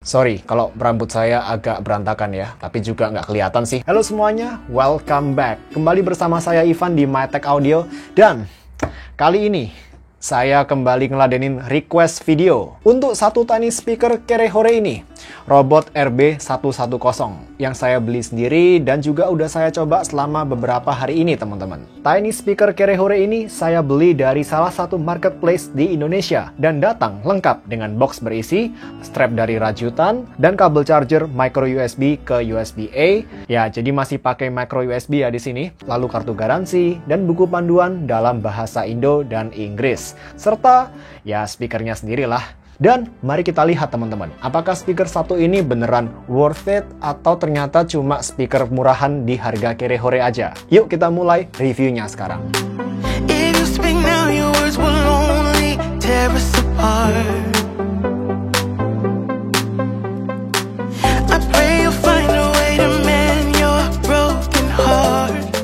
Sorry kalau rambut saya agak berantakan ya, tapi juga nggak kelihatan sih. Halo semuanya, welcome back. Kembali bersama saya Ivan di MyTech Audio. Dan kali ini saya kembali ngeladenin request video untuk satu tiny speaker Kerehore ini, Robot RB110 yang saya beli sendiri dan juga udah saya coba selama beberapa hari ini teman-teman. Tiny speaker Kerehore ini saya beli dari salah satu marketplace di Indonesia dan datang lengkap dengan box berisi strap dari rajutan dan kabel charger micro USB ke USB-A. Ya, jadi masih pakai micro USB ya di sini. Lalu kartu garansi dan buku panduan dalam bahasa Indo dan Inggris. Serta ya speakernya sendirilah. Dan mari kita lihat teman-teman, apakah speaker satu ini beneran worth it atau ternyata cuma speaker murahan di harga Kerehore aja. Yuk kita mulai reviewnya sekarang.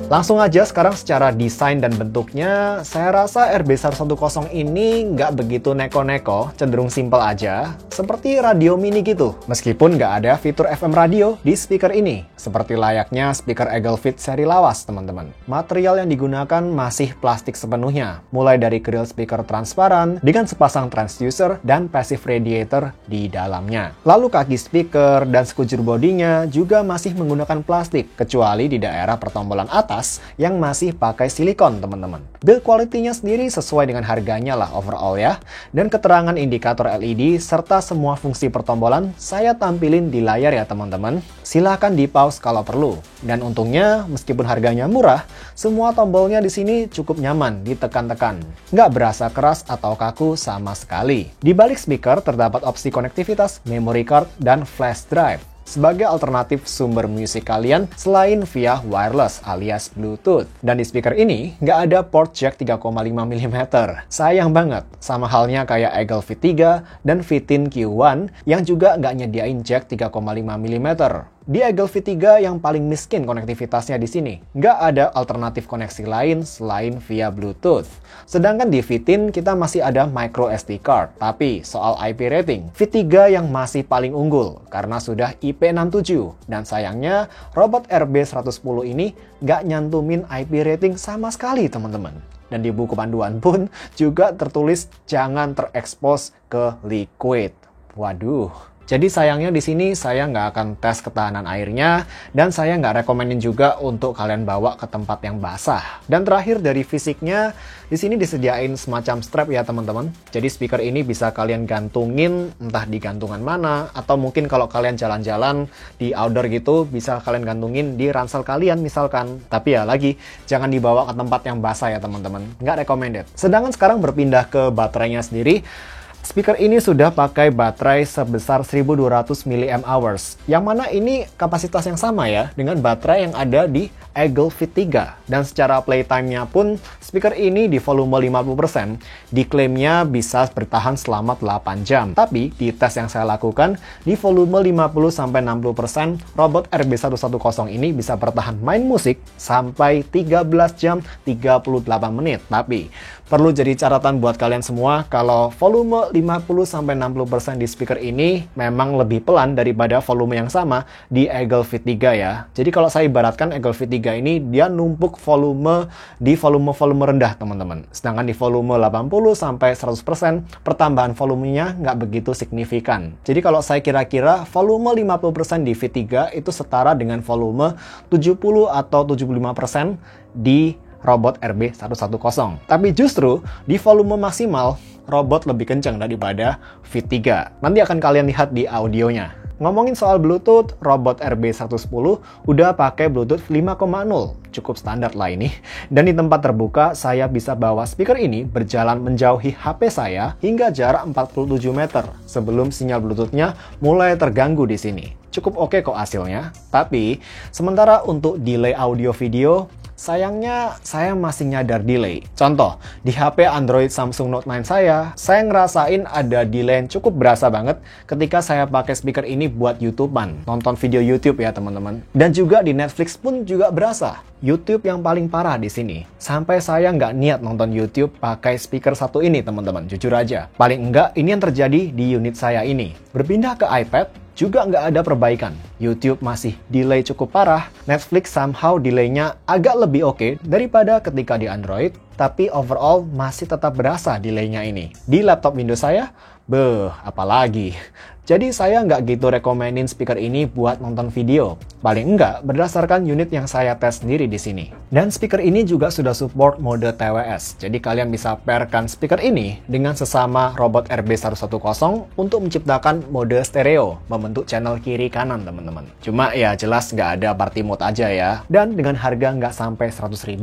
Langsung aja sekarang secara desain dan bentuknya, saya rasa RB110 ini nggak begitu neko-neko, cenderung simple aja, seperti radio mini gitu. Meskipun nggak ada fitur FM radio di speaker ini, seperti layaknya speaker Eaglefit seri lawas teman-teman. Material yang digunakan masih plastik sepenuhnya, mulai dari grill speaker transparan dengan sepasang transducer dan passive radiator di dalamnya. Lalu kaki speaker dan sekujur bodinya juga masih menggunakan plastik, kecuali di daerah pertombolan atas yang masih pakai silikon teman-teman. Build quality-nya sendiri sesuai dengan harganya lah overall ya. Dan keterangan indikator LED serta semua fungsi pertombolan saya tampilin di layar ya teman-teman. Silahkan di pause kalau perlu. Dan untungnya meskipun harganya murah, semua tombolnya di sini cukup nyaman ditekan-tekan. Nggak berasa keras atau kaku sama sekali. Di balik speaker terdapat opsi konektivitas, memory card, dan flash drive sebagai alternatif sumber musik kalian selain via wireless alias Bluetooth. Dan di speaker ini nggak ada port jack 3,5 mm. Sayang banget, sama halnya kayak Eaglefit 3 dan Fitin Q1 yang juga nggak nyediain jack 3,5 mm. Di Eaglefit 3 yang paling miskin konektivitasnya di sini. Nggak ada alternatif koneksi lain selain via Bluetooth. Sedangkan di Fitin kita masih ada micro SD card. Tapi soal IP rating, Fit 3 yang masih paling unggul karena sudah IP67. Dan sayangnya Robot RB110 ini nggak nyantumin IP rating sama sekali teman-teman. Dan di buku panduan pun juga tertulis jangan terekspos ke liquid. Waduh. Jadi sayangnya di sini saya nggak akan tes ketahanan airnya dan saya nggak rekomenin juga untuk kalian bawa ke tempat yang basah. Dan terakhir dari fisiknya, di sini disediain semacam strap ya teman-teman. Jadi speaker ini bisa kalian gantungin entah di gantungan mana atau mungkin kalau kalian jalan-jalan di outdoor gitu bisa kalian gantungin di ransel kalian misalkan. Tapi ya lagi jangan dibawa ke tempat yang basah ya teman-teman. Nggak recommended. Sedangkan sekarang berpindah ke baterainya sendiri. Speaker ini sudah pakai baterai sebesar 1200 mAh, yang mana ini kapasitas yang sama ya dengan baterai yang ada di Eaglefit 3. Dan secara playtime-nya pun, speaker ini di volume 50% diklaimnya bisa bertahan selama 8 jam. Tapi di tes yang saya lakukan, di volume 50-60%, Robot RB110 ini bisa bertahan main musik sampai 13 jam 38 menit. Tapi perlu jadi catatan buat kalian semua kalau volume 50-60% di speaker ini memang lebih pelan daripada volume yang sama di Eaglefit 3 ya. Jadi kalau saya ibaratkan Eaglefit 3 ini dia numpuk volume di volume rendah teman-teman. Sedangkan di volume 80-100% pertambahan volumenya nggak begitu signifikan. Jadi kalau saya kira-kira volume 50% di Fit 3 itu setara dengan volume 70 atau 75% di Robot RB110. Tapi justru di volume maksimal, robot lebih kencang daripada Fit 3. Nanti akan kalian lihat di audionya. Ngomongin soal Bluetooth, Robot RB110 udah pakai Bluetooth 5.0. Cukup standar lah ini. Dan di tempat terbuka, saya bisa bawa speaker ini berjalan menjauhi HP saya hingga jarak 47 meter sebelum sinyal Bluetooth-nya mulai terganggu di sini. Cukup oke kok hasilnya. Tapi, sementara untuk delay audio video, sayangnya saya masih nyadar delay. Contoh, di HP Android Samsung Note 9 saya ngerasain ada delay yang cukup berasa banget ketika saya pakai speaker ini buat YouTubean. Nonton video YouTube ya teman-teman. Dan juga di Netflix pun juga berasa. YouTube yang paling parah di sini. Sampai saya nggak niat nonton YouTube pakai speaker satu ini teman-teman, jujur aja. Paling enggak ini yang terjadi di unit saya ini. Berpindah ke iPad, juga nggak ada perbaikan. YouTube masih delay cukup parah, Netflix somehow delaynya agak lebih oke daripada ketika di Android, tapi overall masih tetap berasa delaynya ini. Di laptop Windows saya, apalagi. Jadi saya nggak gitu rekomenin speaker ini buat nonton video. Paling enggak berdasarkan unit yang saya tes sendiri di sini. Dan speaker ini juga sudah support mode TWS. Jadi kalian bisa pairkan speaker ini dengan sesama robot RB110 untuk menciptakan mode stereo, membentuk channel kiri kanan teman-teman. Cuma ya jelas nggak ada party mode aja ya. Dan dengan harga nggak sampai 100.000,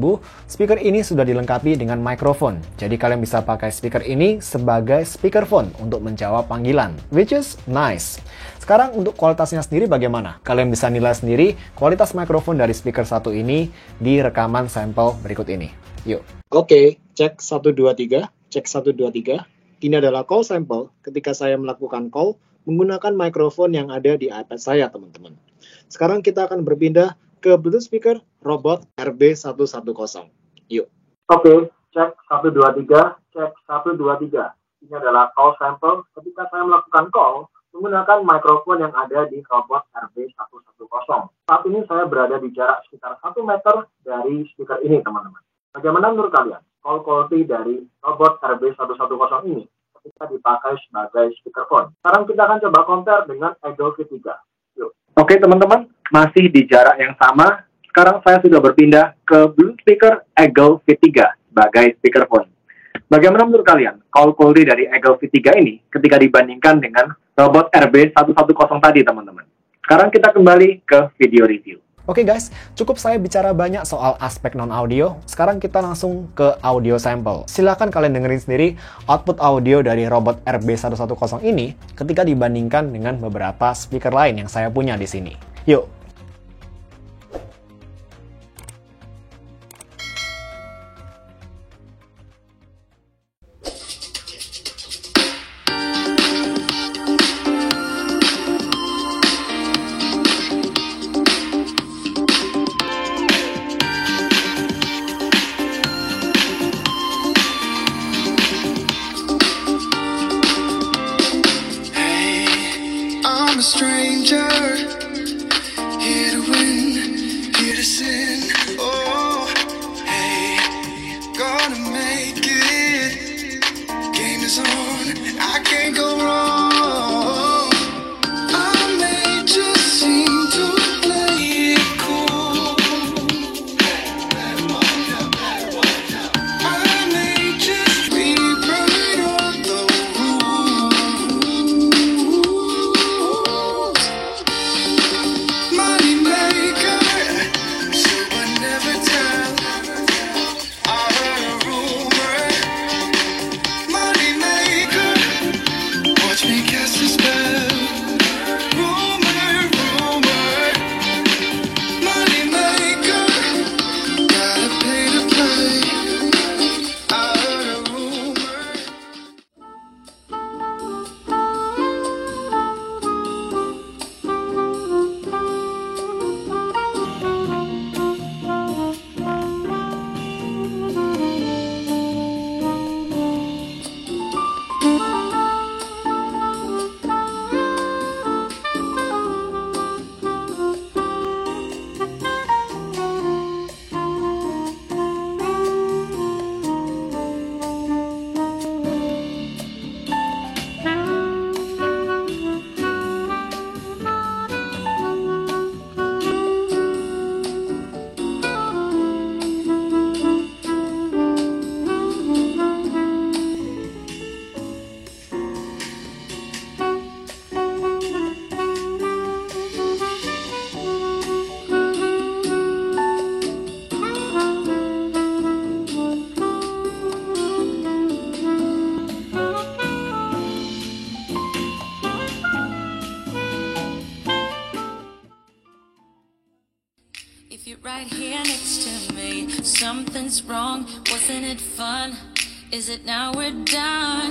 speaker ini sudah dilengkapi dengan mikrofon. Jadi kalian bisa pakai speaker ini sebagai speakerphone untuk menjawab panggilan, which is nice. Sekarang untuk kualitasnya sendiri bagaimana? Kalian bisa nilai sendiri kualitas mikrofon dari speaker satu ini di rekaman sampel berikut ini. Yuk. Oke, cek 123, cek 123. Ini adalah call sample ketika saya melakukan call menggunakan mikrofon yang ada di iPad saya, teman-teman. Sekarang kita akan berpindah ke Bluetooth speaker robot RB110. Yuk. Oke, cek 123, cek 123. Ini adalah call sample ketika saya melakukan call menggunakan mikrofon yang ada di robot RB110. Saat ini saya berada di jarak sekitar 1 meter dari speaker ini, teman-teman. Bagaimana menurut kalian call quality dari robot RB110 ini ketika dipakai sebagai speakerphone? Sekarang kita akan coba compare dengan Eagle V3. Yuk. Oke, teman-teman, masih di jarak yang sama. Sekarang saya sudah berpindah ke Bluetooth speaker Eagle V3 sebagai speakerphone. Bagaimana menurut kalian call quality dari Eagle V3 ini ketika dibandingkan dengan robot RB110 tadi, teman-teman? Sekarang kita kembali ke video review. Oke guys, cukup saya bicara banyak soal aspek non-audio. Sekarang kita langsung ke audio sample. Silahkan kalian dengerin sendiri output audio dari robot RB110 ini ketika dibandingkan dengan beberapa speaker lain yang saya punya di sini. Yuk. I'm a stranger, here to win, here to sin. Oh, hey, gonna make it. Game is on, I can't go wrong. I may just seem to play it cool. I may just rewrite all the rules. Money maker, so I never tell. I heard a rumor. Money maker, watch me cast a spell. Rumor, rumor. Money maker, gotta pay to play. I heard a rumor. If you're right here next to me, something's wrong, wasn't it fun? Is it now we're done?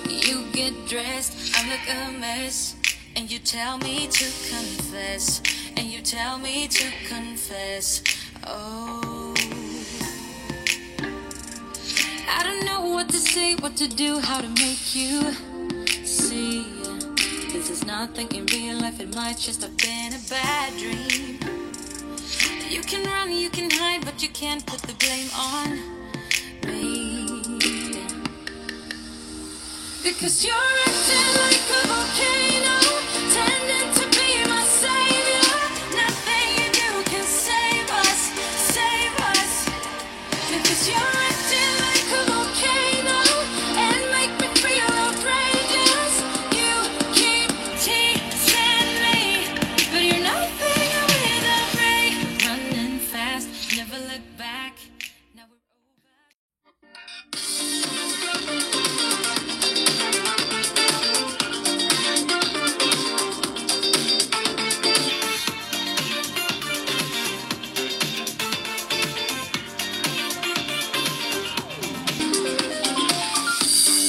You get dressed, I look a mess, and you tell me to confess, and you tell me to confess. Oh, I don't know what to say, what to do, how to make you see. 'Cause This is nothing in real life, it might just have been a bad dream. You can run, you can hide, but you can't put the blame on me. Because you're acting like a volcano, tending to be my savior. Nothing you do can save us, save us. Because you're acting like a volcano and make me feel outrageous. You keep teasing me, but you're nothing without me. Running fast, never look back. Now we're over.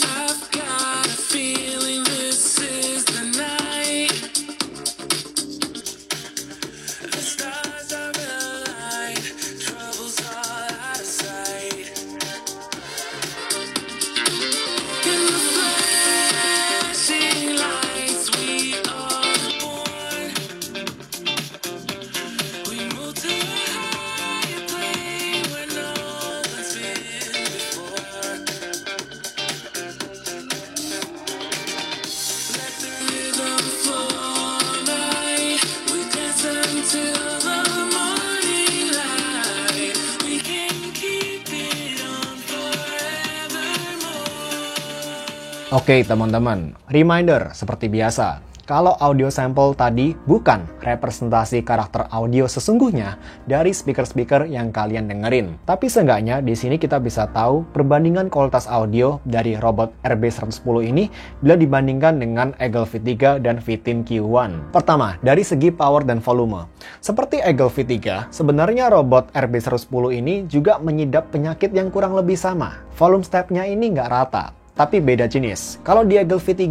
I've got a feeling this is the night. The stars are aligned, troubles all out of sight. In the flashing lights, we are born. We move to a higher plane where no one's been before. Let the rhythm flow all night. We dance until the morning light. We can keep it on forevermore. Oke teman-teman, reminder seperti biasa. Kalau audio sample tadi bukan representasi karakter audio sesungguhnya dari speaker-speaker yang kalian dengerin. Tapi seenggaknya di sini kita bisa tahu perbandingan kualitas audio dari robot RB110 ini bila dibandingkan dengan Eagle V3 dan V10 Q1. Pertama, dari segi power dan volume. Seperti Eagle V3, sebenarnya robot RB110 ini juga menyidap penyakit yang kurang lebih sama. Volume step-nya ini nggak rata. Tapi beda jenis. Kalau di Eagle V3,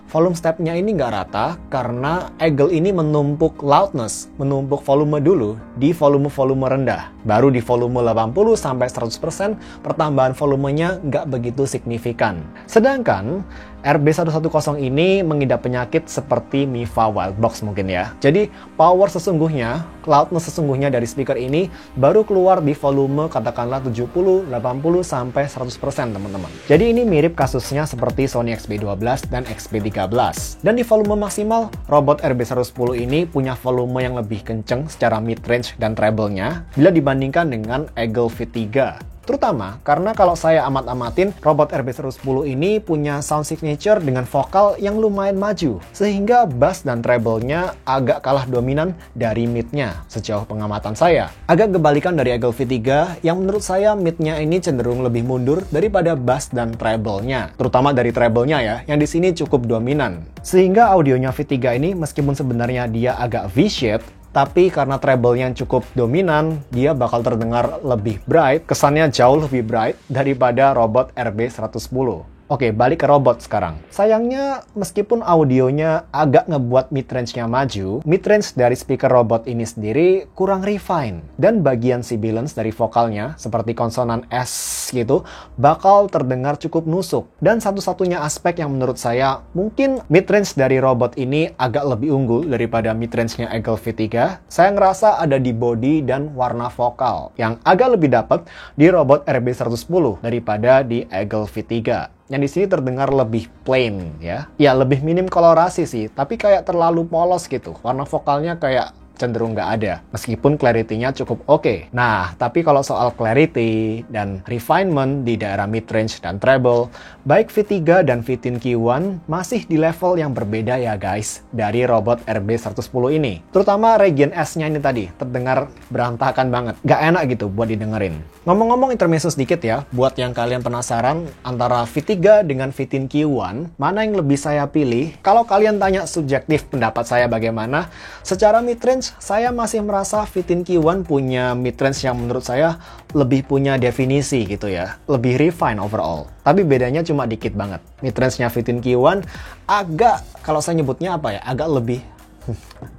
volume step-nya ini nggak rata karena Eagle ini menumpuk loudness, menumpuk volume dulu di volume-volume rendah. Baru di volume 80-100%, pertambahan volumenya nggak begitu signifikan. Sedangkan RB110 ini mengidap penyakit seperti Miva Wildbox mungkin ya. Jadi power sesungguhnya, loudness sesungguhnya dari speaker ini baru keluar di volume katakanlah 70, 80-100% teman-teman. Jadi ini mirip kasusnya seperti Sony XB12 dan XB13. Dan di volume maksimal, robot RB110 ini punya volume yang lebih kenceng secara mid-range dan treble-nya bila dibandingkan dengan Eagle V3. Terutama karena kalau saya amat-amatin, robot RB110 ini punya sound signature dengan vokal yang lumayan maju, sehingga bass dan treble-nya agak kalah dominan dari mid-nya sejauh pengamatan saya. Agak kebalikan dari Eagle V3 yang menurut saya mid-nya ini cenderung lebih mundur daripada bass dan treble-nya, terutama dari treble-nya ya, yang di sini cukup dominan. Sehingga audionya V3 ini meskipun sebenarnya dia agak V-shaped, tapi karena treble-nya cukup dominan, dia bakal terdengar lebih bright, kesannya jauh lebih bright daripada robot RB110. Oke, balik ke robot sekarang. Sayangnya, meskipun audionya agak ngebuat mid-range-nya maju, mid-range dari speaker robot ini sendiri kurang refine. Dan bagian sibilance dari vokalnya, seperti konsonan S gitu, bakal terdengar cukup nusuk. Dan satu-satunya aspek yang menurut saya, mungkin mid-range dari robot ini agak lebih unggul daripada mid-range-nya Eagle V3, saya ngerasa ada di body dan warna vokal, yang agak lebih dapat di robot RB110 daripada di Eagle V3. Yang di sini terdengar lebih plain ya. Ya lebih minim kolorasi sih, tapi kayak terlalu polos gitu. Warna vokalnya kayak cenderung nggak ada, meskipun clarity-nya cukup oke. Nah, tapi kalau soal clarity dan refinement di daerah mid-range dan treble, baik V3 dan V10 Q1 masih di level yang berbeda ya guys, dari robot RB110 ini. Terutama region S-nya ini tadi, terdengar berantakan banget. Nggak enak gitu buat didengerin. Ngomong-ngomong intermezzo sedikit ya, buat yang kalian penasaran antara V3 dengan V10 Q1, mana yang lebih saya pilih? Kalau kalian tanya subjektif pendapat saya bagaimana, secara mid-range, saya masih merasa V10 Q1 punya mid-range yang menurut saya lebih punya definisi gitu ya. Lebih refine overall. Tapi bedanya cuma dikit banget. Mid-range-nya V10 Q1 agak, kalau saya nyebutnya apa ya, agak lebih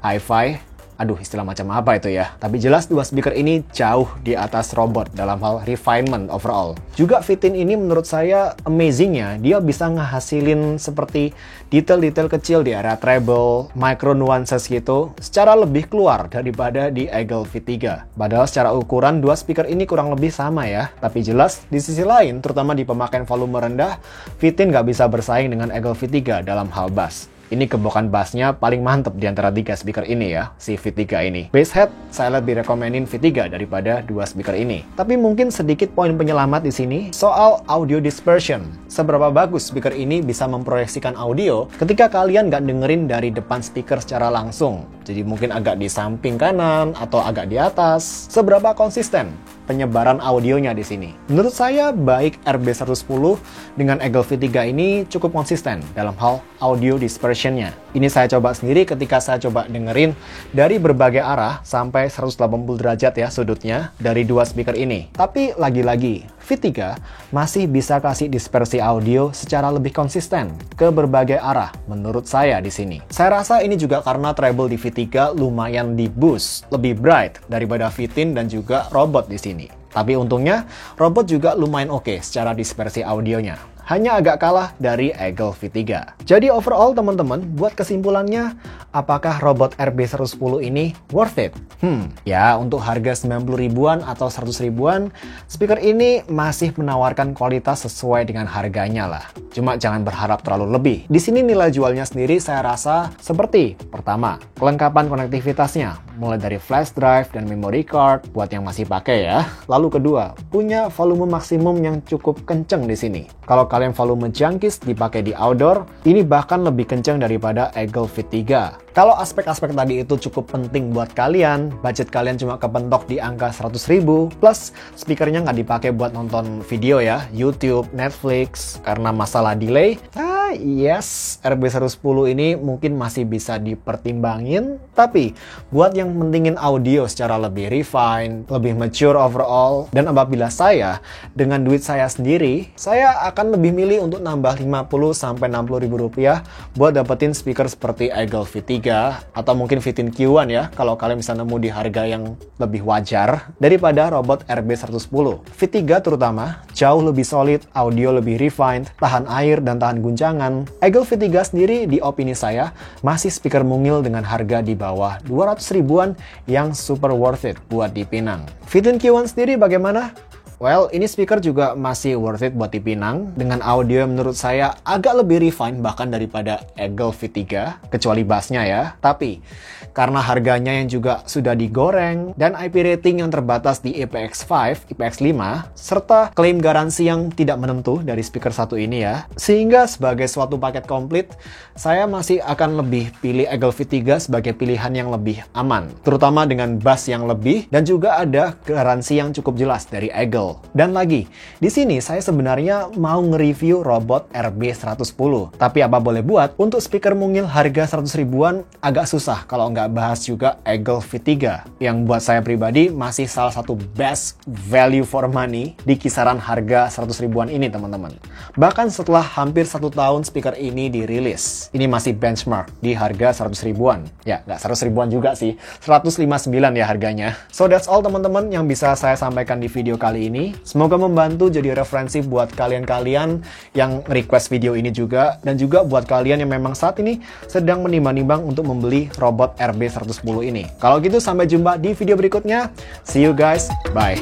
hi-fi, Aduh, istilah macam apa itu ya? Tapi jelas dua speaker ini jauh di atas robot dalam hal refinement overall. Juga Vitin ini menurut saya amazingnya, dia bisa ngehasilin seperti detail-detail kecil di area treble, micro nuances gitu, secara lebih keluar daripada di Eagle V3. Padahal secara ukuran dua speaker ini kurang lebih sama ya. Tapi jelas di sisi lain, terutama di pemakaian volume rendah, Vitin nggak bisa bersaing dengan Eagle V3 dalam hal bass. Ini gebokan bassnya paling mantep di antara tiga speaker ini ya, si V3 ini. Bass head, saya lebih rekomenin V3 daripada dua speaker ini. Tapi mungkin sedikit poin penyelamat di sini soal audio dispersion. Seberapa bagus speaker ini bisa memproyeksikan audio ketika kalian nggak dengerin dari depan speaker secara langsung. Jadi mungkin agak di samping kanan atau agak di atas. Seberapa konsisten penyebaran audionya di sini? Menurut saya baik RB110 dengan Eagle V3 ini cukup konsisten dalam hal audio dispersionnya. Ini saya coba sendiri ketika saya coba dengerin dari berbagai arah sampai 180 derajat ya sudutnya dari dua speaker ini. Tapi lagi-lagi V3 masih bisa kasih dispersi audio secara lebih konsisten ke berbagai arah menurut saya di sini. Saya rasa ini juga karena treble di V3 lumayan di boost, lebih bright daripada Vitin dan juga robot di sini. Tapi untungnya robot juga lumayan oke secara dispersi audionya. Hanya agak kalah dari Eagle V3. Jadi overall teman-teman, buat kesimpulannya, apakah robot RB110 ini worth it? Ya untuk harga 90 ribuan atau 100 ribuan, speaker ini masih menawarkan kualitas sesuai dengan harganya lah. Cuma jangan berharap terlalu lebih. Di sini nilai jualnya sendiri saya rasa seperti pertama, kelengkapan konektivitasnya, mulai dari flash drive dan memory card buat yang masih pakai ya. Lalu kedua, punya volume maksimum yang cukup kenceng di sini. Kalau kalian volume junkies dipakai di outdoor, ini bahkan lebih kenceng daripada Eagle V3. Kalau aspek-aspek tadi itu cukup penting buat kalian, budget kalian cuma kepentok di angka 100 ribu, plus speakernya nggak dipakai buat nonton video ya, YouTube, Netflix, karena masalah delay, yes, RB110 ini mungkin masih bisa dipertimbangin, tapi buat yang mentingin audio secara lebih refined, lebih mature overall, dan apabila saya, dengan duit saya sendiri, saya akan lebih milih untuk nambah 50-60 ribu rupiah buat dapetin speaker seperti Eagle V3 atau mungkin Vitin Q1 ya, kalau kalian bisa nemu di harga yang lebih wajar daripada robot RB110. V3 terutama jauh lebih solid, audio lebih refined, tahan air dan tahan guncangan. Eagle V3 sendiri di opini saya masih speaker mungil dengan harga di bawah 200 ribuan yang super worth it buat dipinang. Vitin Q1 sendiri bagaimana? Well, ini speaker juga masih worth it buat dipinang dengan audio yang menurut saya agak lebih refined bahkan daripada Eagle V3, kecuali bassnya ya. Tapi, karena harganya yang juga sudah digoreng dan IP rating yang terbatas di IPX5, IPX5, serta klaim garansi yang tidak menentu dari speaker satu ini ya, sehingga sebagai suatu paket komplit, saya masih akan lebih pilih Eagle V3 sebagai pilihan yang lebih aman, terutama dengan bass yang lebih dan juga ada garansi yang cukup jelas dari Eagle. Dan lagi, di sini saya sebenarnya mau nge-review robot RB110. Tapi apa boleh buat, untuk speaker mungil harga 100 ribuan agak susah kalau nggak bahas juga Eagle V3. Yang buat saya pribadi masih salah satu best value for money di kisaran harga 100 ribuan ini teman-teman. Bahkan setelah hampir 1 tahun speaker ini dirilis, ini masih benchmark di harga 100 ribuan. Ya, nggak 100 ribuan juga sih, 159 ya harganya. So that's all teman-teman yang bisa saya sampaikan di video kali ini. Semoga membantu jadi referensi buat kalian-kalian yang request video ini juga, dan juga buat kalian yang memang saat ini sedang menimbang-nimbang untuk membeli robot RB110 ini. Kalau gitu sampai jumpa di video berikutnya. See you guys, bye.